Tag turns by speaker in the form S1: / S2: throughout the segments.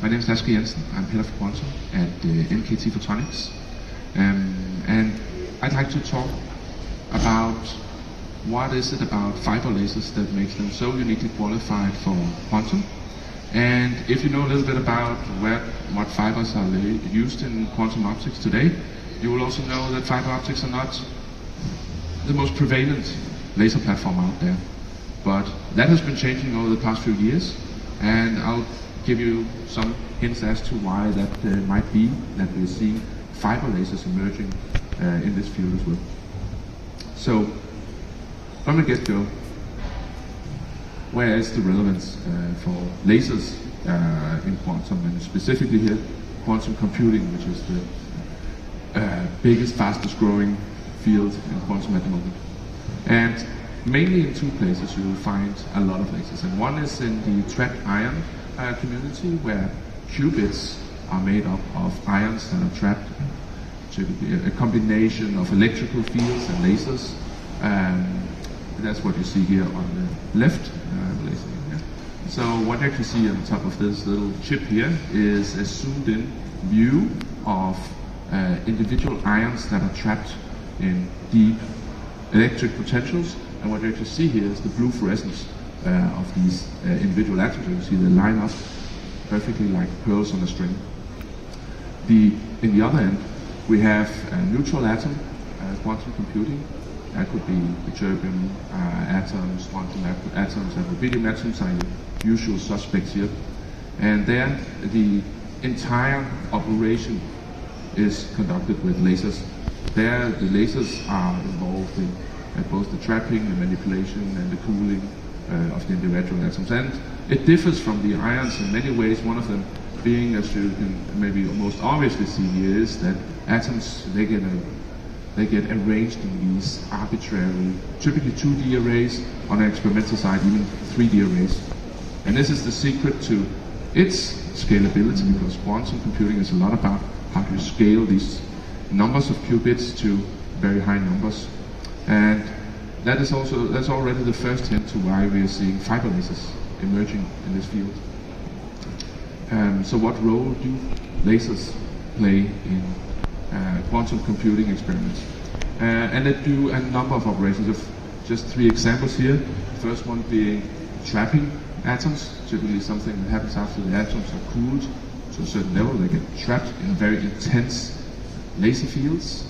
S1: My name is Asger Jensen. I'm head of quantum at NKT Photonics. And I'd like to talk about what is it about fiber lasers that makes them so uniquely qualified for quantum. And if you know a little bit about what fibers are used in quantum optics today, you will also know that fiber optics are not the most prevalent laser platform out there. But that has been changing over the past few years, and I'll give you some hints as to why that might be that we're seeing fiber lasers emerging in this field as well. So, from the get-go, where is the relevance for lasers in quantum, and specifically here, quantum computing, which is the biggest, fastest growing field in quantum at the moment. And mainly in two places you will find a lot of lasers, and one is in the trapped ion community, where qubits are made up of ions that are trapped, typically a combination of electrical fields and lasers. That's what you see here on the left. So what you actually see on top of this little chip here is a zoomed-in view of individual ions that are trapped in deep electric potentials. And what you actually see here is the blue fluorescence of these individual atoms. You can see they line up perfectly like pearls on a string. In the other end, we have a neutral atom quantum computing. That could be ytterbium atoms, quantum atoms, and rubidium atoms are the usual suspects here. And there, the entire operation is conducted with lasers. There, the lasers are involved in both the trapping, the manipulation, and the cooling of the individual atoms. And it differs from the ions in many ways. One of them being, as you can maybe most obviously see here, is that atoms, they get arranged in these arbitrary, typically 2D arrays, on an experimental side, even 3D arrays. And this is the secret to its scalability, because quantum computing is a lot about how you scale these numbers of qubits to very high numbers. And that's already the first hint to why we are seeing fiber lasers emerging in this field. So what role do lasers play in quantum computing experiments? And they do a number of operations. Of just three examples here. The first one being trapping atoms, typically something that happens after the atoms are cooled to a certain level. They get trapped in very intense laser fields.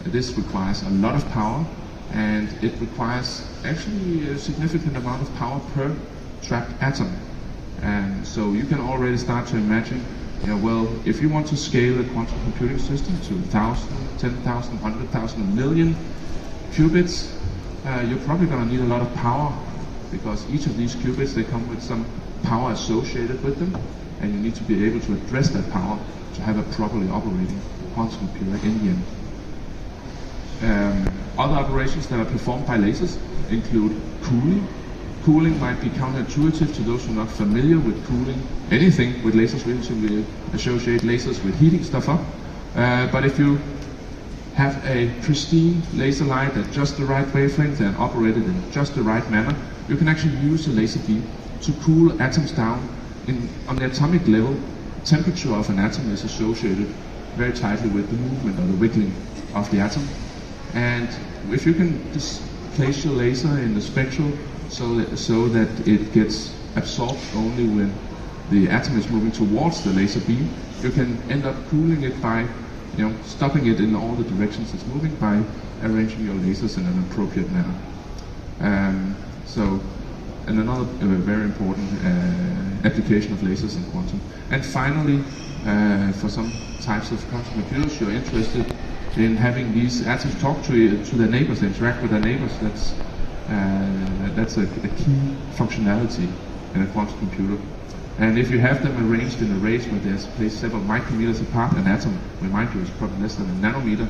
S1: This requires a lot of power, and it requires actually a significant amount of power per trapped atom. And so you can already start to imagine, well, if you want to scale a quantum computing system to 1,000, 10,000, 100,000, a million qubits, you're probably going to need a lot of power, because each of these qubits, they come with some power associated with them, and you need to be able to address that power to have a properly operating quantum computer in the end. Other operations that are performed by lasers include cooling. Cooling might be counterintuitive to those who are not familiar with cooling. Anything with lasers, we usually associate lasers with heating stuff up. But if you have a pristine laser light at just the right wavelength and operated in just the right manner, you can actually use a laser beam to cool atoms down. On the atomic level, temperature of an atom is associated very tightly with the movement or the wiggling of the atom. And if you can just place your laser in the spectral so that it gets absorbed only when the atom is moving towards the laser beam, you can end up cooling it by stopping it in all the directions it's moving by arranging your lasers in an appropriate manner. And another very important application of lasers in quantum. And finally, for some types of quantum computers, you're interested in having these atoms talk to their neighbors, they interact with their neighbors. That's a key functionality in a quantum computer. And if you have them arranged in arrays where they're placed several micrometers apart, an atom, remind you, is probably less than a nanometer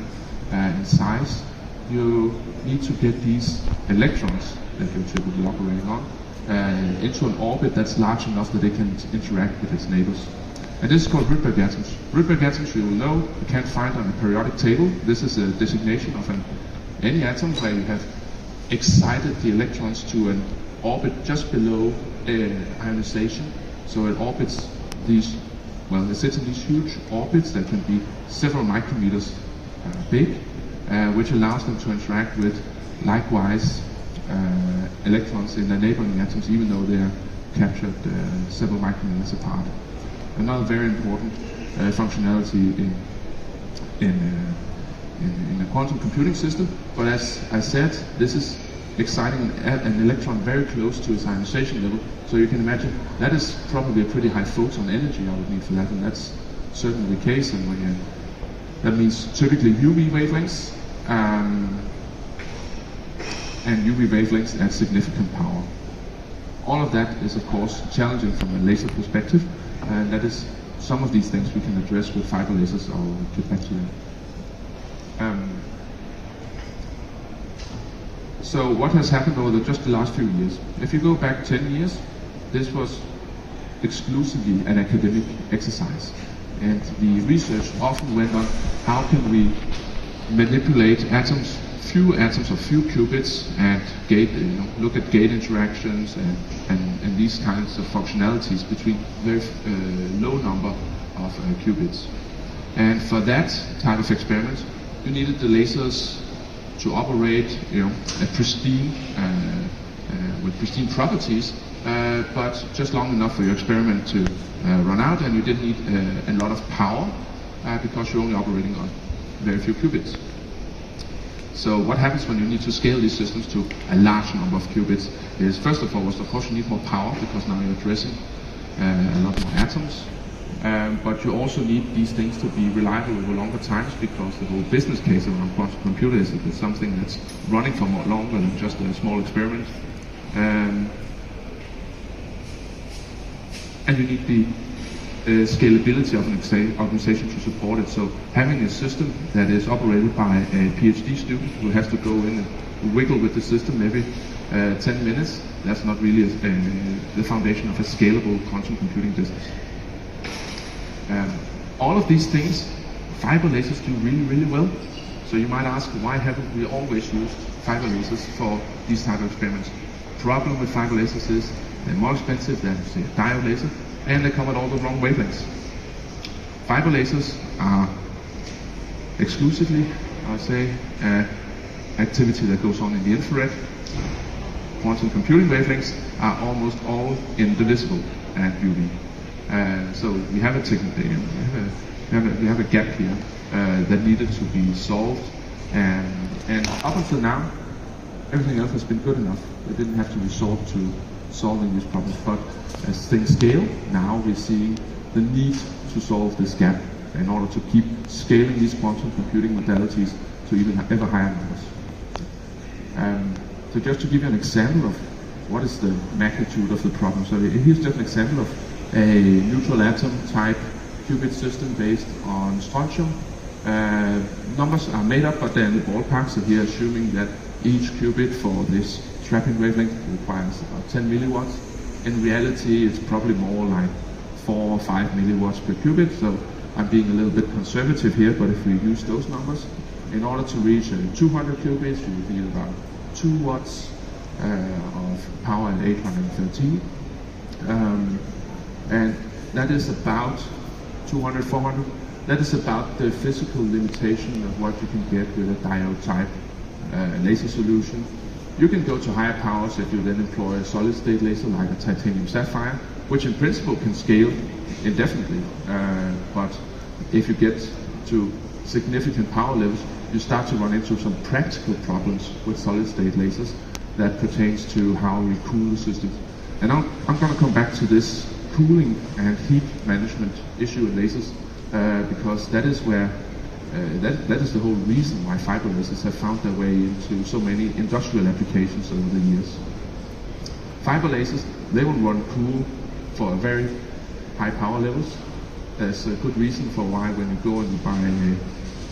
S1: in size, you need to get these electrons that you're typically operating on into an orbit that's large enough that they can interact with its neighbors. And this is called Rydberg atoms. Rydberg atoms, you will know, you can't find on the periodic table. This is a designation of any atom where you have excited the electrons to an orbit just below ionization. So it orbits these well, it sits in these huge orbits that can be several micrometers big, which allows them to interact with likewise electrons in the neighboring atoms, even though they are captured several micrometers apart. Another very important functionality in a quantum computing system. But as I said, this is exciting an electron very close to its ionization level. So you can imagine that is probably a pretty high photon energy I would need for that, and that's certainly the case. And that means typically UV wavelengths, and UV wavelengths at significant power. All of that is of course challenging from a laser perspective, and that is some of these things we can address with fiber lasers. I'll get back to that. So what has happened over just the last few years? If you go back 10 years, this was exclusively an academic exercise, and the research often went on how can we manipulate atoms, few atoms or few qubits, and look at gate interactions and these kinds of functionalities between very low number of qubits. And for that type of experiment, you needed the lasers to operate, at pristine, with pristine properties, but just long enough for your experiment to run out, and you didn't need a lot of power because you're only operating on very few qubits. So what happens when you need to scale these systems to a large number of qubits is, first of all, of course you need more power because now you're addressing a lot more atoms. But you also need these things to be reliable over longer times, because the whole business case around quantum computers is something that's running for more longer than just a small experiment. And you need the scalability of an organization to support it. So having a system that is operated by a PhD student who has to go in and wiggle with the system every 10 minutes, that's not really the foundation of a scalable quantum computing business. All of these things, fiber lasers do really, really well. So you might ask, why haven't we always used fiber lasers for these type of experiments? Problem with fiber lasers is they're more expensive than, say, a diode laser, and they come at all the wrong wavelengths. Fiber lasers are exclusively, I say, activity that goes on in the infrared. Quantum computing wavelengths are almost all indivisible at UV. So we have a gap here that needed to be solved, and up until now, everything else has been good enough. We didn't have to resort to solving these problems. But as things scale, now we're seeing the need to solve this gap in order to keep scaling these quantum computing modalities to even ever higher numbers. So just to give you an example of what is the magnitude of the problem. So here's just an example of a neutral atom type qubit system based on strontium. Numbers are made up, but they're in the ballpark. So here, assuming that each qubit for this trapping wavelength requires about 10 milliwatts. In reality, it's probably more like 4 or 5 milliwatts per qubit. So I'm being a little bit conservative here, but if we use those numbers, in order to reach 200 qubits, you would need about 2 watts of power at 813. And that is about 200, 400. That is about the physical limitation of what you can get with a diode type laser solution. You can go to higher powers if you then employ a solid state laser like a titanium sapphire, which in principle can scale indefinitely. But if you get to significant power levels, you start to run into some practical problems with solid state lasers that pertains to how we cool the systems. And I'm going to come back to this cooling and heat management issue in lasers, because that is where that is the whole reason why fiber lasers have found their way into so many industrial applications over the years. Fiber lasers, they will run cool for very high power levels. There's a good reason for why when you go and you buy a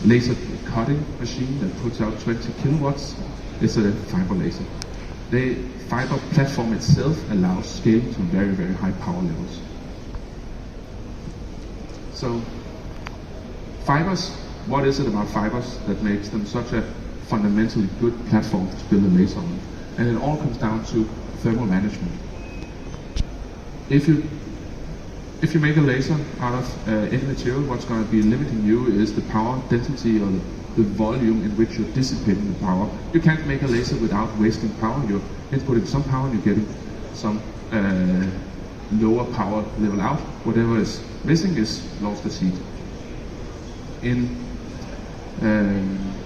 S1: laser cutting machine that puts out 20 kilowatts, it's a fiber laser. The fiber platform itself allows scaling to very, very high power levels. So, fibers, what is it about fibers that makes them such a fundamentally good platform to build a laser on? And it all comes down to thermal management. If you if you make a laser out of any material, what's going to be limiting you is the power density or the volume in which you're dissipating the power. You can't make a laser without wasting power. You're inputting some power and you're getting some lower power level out. Whatever is missing is lost at heat. In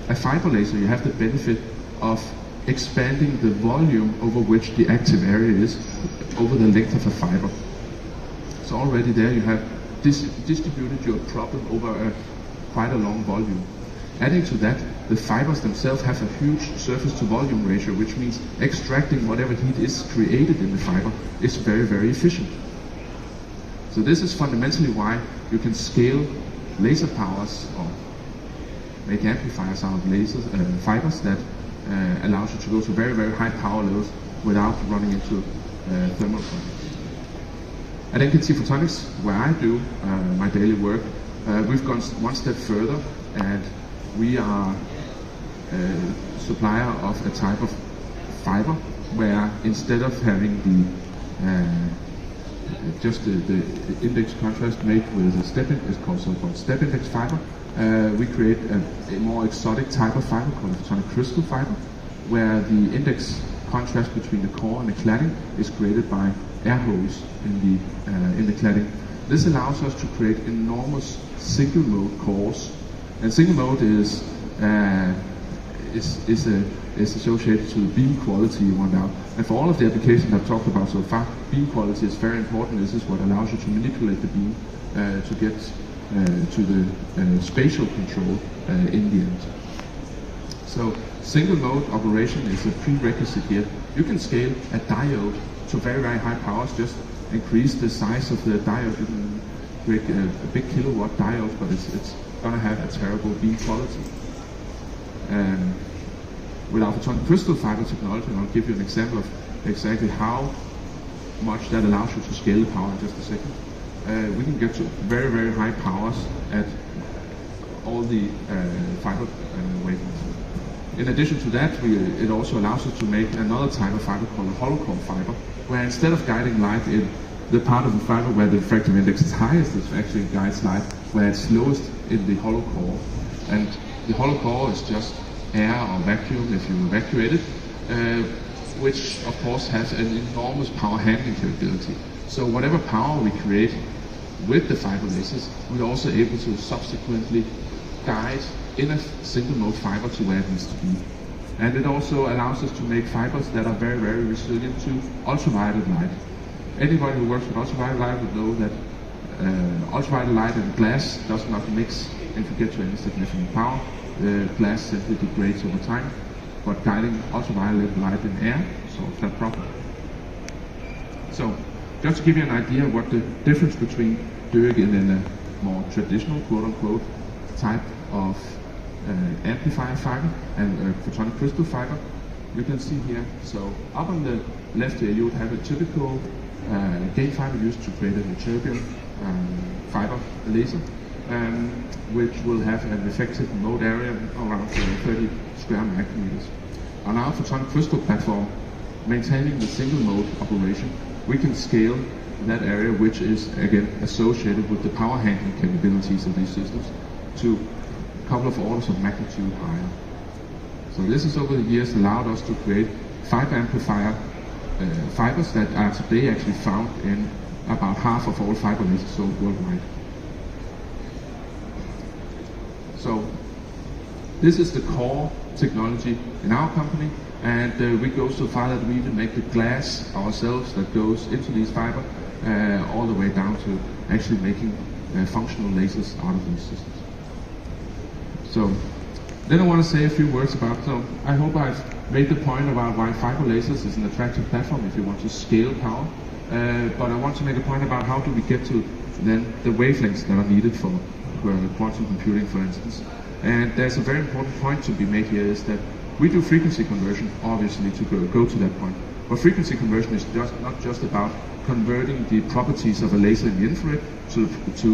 S1: a fiber laser, you have the benefit of expanding the volume over which the active area is over the length of a fiber. So already there you have distributed your problem over quite a long volume. Adding to that, the fibers themselves have a huge surface to volume ratio, which means extracting whatever heat is created in the fiber is very, very efficient. So this is fundamentally why you can scale laser powers or make amplifiers out of lasers, fibers that allows you to go to very, very high power levels without running into thermal problems. At NKT Photonics, where I do my daily work, we've gone one step further, and we are a supplier of a type of fiber where instead of having just the index contrast made with a step in, it's called so-called step index fiber, we create a more exotic type of fiber called a photonic crystal fiber, where the index contrast between the core and the cladding is created by air holes in the cladding. This allows us to create enormous single mode cores, and single mode is associated to the beam quality you want out. And for all of the applications I've talked about so far, beam quality is very important. This is what allows you to manipulate the beam to get to the spatial control in the end. So single mode operation is a prerequisite here. You can scale a diode to very, very high powers, just increase the size of the diode. You can create a big kilowatt diode, but it's going to have a terrible beam quality. With our photonic crystal fiber technology, and I'll give you an example of exactly how much that allows you to scale the power in just a second. We can get to very, very high powers at all the fiber wavelengths. In addition to that, it also allows us to make another type of fiber called a hollow core fiber, where instead of guiding light in the part of the fiber where the refractive index is highest, it actually guides light where it's lowest in the hollow core. And the hollow core is just air or vacuum if you evacuate it, which of course has an enormous power handling capability. So whatever power we create with the fiber lasers, we're also able to subsequently guide in a single mode fiber to where it needs to be. And it also allows us to make fibers that are very, very resilient to ultraviolet light. Anybody who works with ultraviolet light would know that ultraviolet light and glass does not mix if you get to any significant power. The glass simply degrades over time, but guiding ultraviolet light in air solves that problem. So, just to give you an idea of what the difference between doing it in a more traditional, quote-unquote, type of amplifier fiber and photonic crystal fiber, you can see here. So up on the left here, you would have a typical gain fiber used to create a ytterbium fiber laser, which will have an effective mode area around 30 square micrometers. On our photonic crystal platform, maintaining the single mode operation, we can scale that area, which is again associated with the power handling capabilities of these systems, to a couple of orders of magnitude higher. So this has over the years allowed us to create fiber amplifier fibers that are today actually found in about half of all fiber lasers sold worldwide. So this is the core technology in our company, and we go so far that we even make the glass ourselves that goes into these fiber, all the way down to actually making functional lasers out of these systems. So then I want to say a few words about, so I hope I've made the point about why fiber lasers is an attractive platform if you want to scale power, but I want to make a point about how do we get to then the wavelengths that are needed for quantum computing, for instance. And there's a very important point to be made here, is that we do frequency conversion, obviously, to go to that point. But frequency conversion is not just about converting the properties of a laser in the infrared to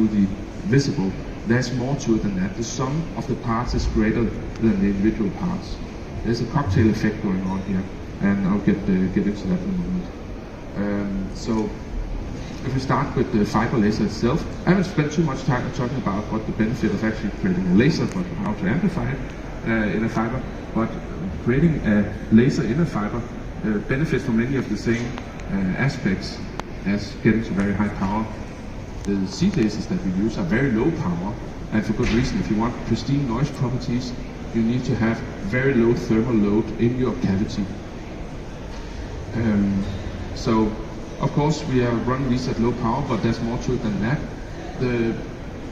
S1: the visible. There's more to it than that. The sum of the parts is greater than the individual parts. There's a cocktail effect going on here, and I'll get into that in a moment. So if we start with the fiber laser itself, I haven't spent too much time talking about what the benefit of actually creating a laser, but how to amplify it in a fiber. But creating a laser in a fiber benefits from many of the same aspects as getting to very high power. The seed lasers that we use are very low power, and for good reason. If you want pristine noise properties, you need to have very low thermal load in your cavity. So, of course, we are running these at low power, but there's more to it than that.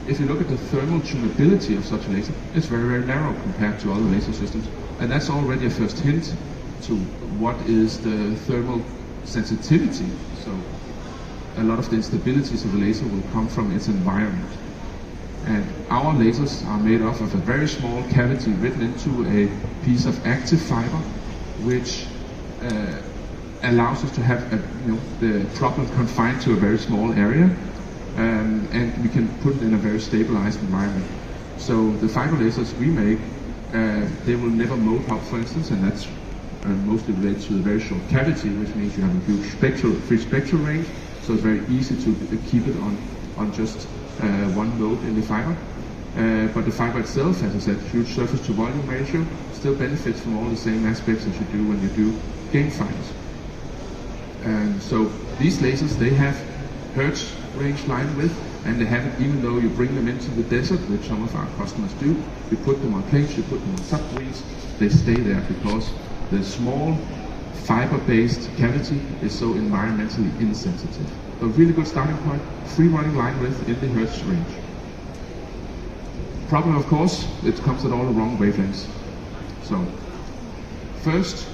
S1: If you look at the thermal tunability of such a laser, it's very, very narrow compared to other laser systems. And that's already a first hint to what is the thermal sensitivity. So a lot of the instabilities of a laser will come from its environment. And our lasers are made up of a very small cavity written into a piece of active fiber, which allows us to have the problem confined to a very small area, and we can put it in a very stabilized environment. So the fiber lasers we make, they will never mold up, for instance, and that's mostly related to the very short cavity, which means you have a huge free spectral range, so it's very easy to keep it on just one node in the fiber. But the fiber itself, as I said, huge surface to volume ratio, still benefits from all the same aspects as you do when you do gain fibers. So these lasers, they have hertz range line width, and they have it even though you bring them into the desert, which some of our customers do. You put them on plates, you put them on subgreens, they stay there because the small fiber-based cavity is so environmentally insensitive. A really good starting point, free running line width in the hertz range. Problem, of course, it comes at all the wrong wavelengths. So first,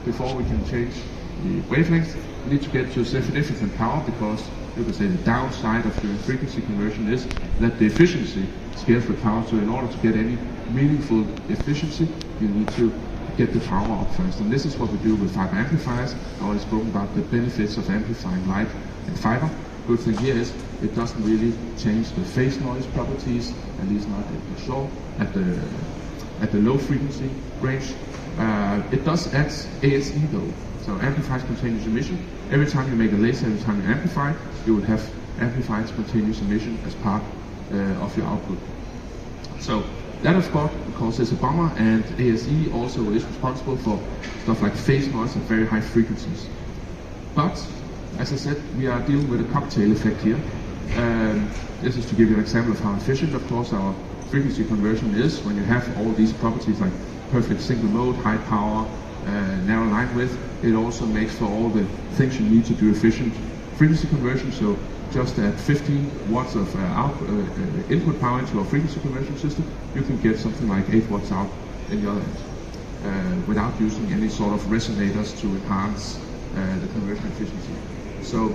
S1: before we can change the wavelength, we need to get to significant power, because you can say the downside of doing frequency conversion is that the efficiency scales with power. So in order to get any meaningful efficiency, you need to get the power up first. And this is what we do with fiber amplifiers. I already spoken about the benefits of amplifying light in fiber. Good thing here is it doesn't really change the phase noise properties, at least not at the short, at the low frequency range. It does add ASE though. So amplified spontaneous emission. Every time you make a laser, every time you amplify, you would have amplified spontaneous emission as part of your output. So that, of course, is a bummer, and ASE also is responsible for stuff like phase noise at very high frequencies. But as I said, we are dealing with a cocktail effect here. This is to give you an example of how efficient, of course, our frequency conversion is when you have all these properties like perfect single mode, high power, narrow line width. It also makes for all the things you need to do efficient frequency conversion. So just at 15 watts of input power into our frequency conversion system, you can get something like 8 watts out in the other end, without using any sort of resonators to enhance the conversion efficiency. So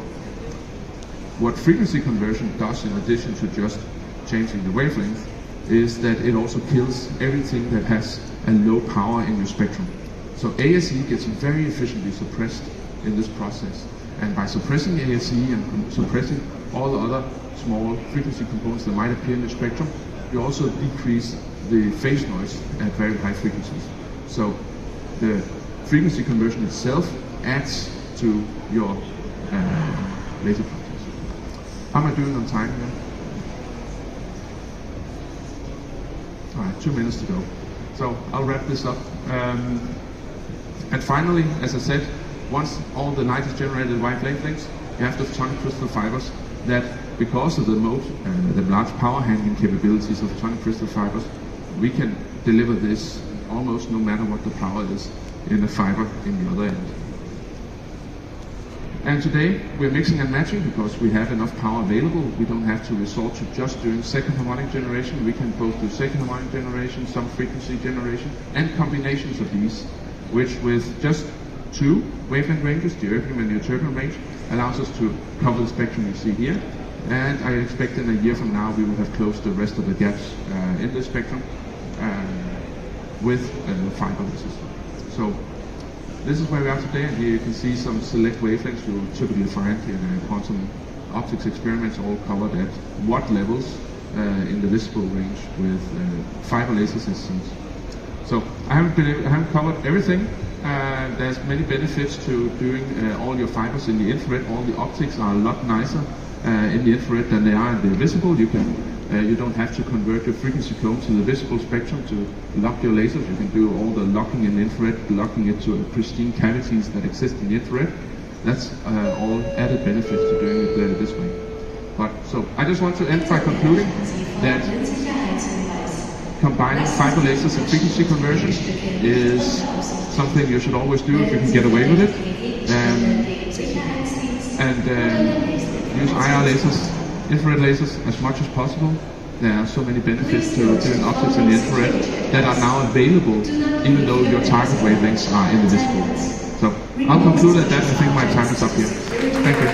S1: what frequency conversion does, in addition to just changing the wavelength, is that it also kills everything that has a low power in your spectrum. So ASE gets very efficiently suppressed in this process. And by suppressing ASE and suppressing all the other small frequency components that might appear in the spectrum, you also decrease the phase noise at very high frequencies. So the frequency conversion itself adds to your laser process. How am I doing on time here? All right, 2 minutes to go. So I'll wrap this up. And finally, as I said, once all the light is generated by wavelengths, you have the photonic crystal fibers that, because of the large power handling capabilities of photonic crystal fibers, we can deliver this almost no matter what the power is in the fiber in the other end. And today we're mixing and matching because we have enough power available. We don't have to resort to just doing second harmonic generation. We can both do second harmonic generation, some frequency generation, and combinations of these, which with just 2 wavelength ranges, the erbium and the ytterbium range, allows us to cover the spectrum you see here. And I expect in a year from now we will have closed the rest of the gaps in the spectrum with fiber lasers. So this is where we are today, and here you can see some select wavelengths you will typically find in quantum optics experiments, all covered at watt levels in the visible range with fiber laser systems. So I haven't covered everything. There's many benefits to doing all your fibers in the infrared. All the optics are a lot nicer in the infrared than they are in the visible. You don't have to convert your frequency cone to the visible spectrum to lock your lasers. You can do all the locking in the infrared, locking it to pristine cavities that exist in the infrared. That's all added benefits to doing it this way. So I just want to end by concluding that combining fiber lasers and frequency conversion is something you should always do if you can get away with it. Use IR lasers, infrared lasers as much as possible. There are so many benefits to doing optics in the infrared that are now available even though your target wavelengths are invisible. So I'll conclude at that. I think my time is up here. Thank you.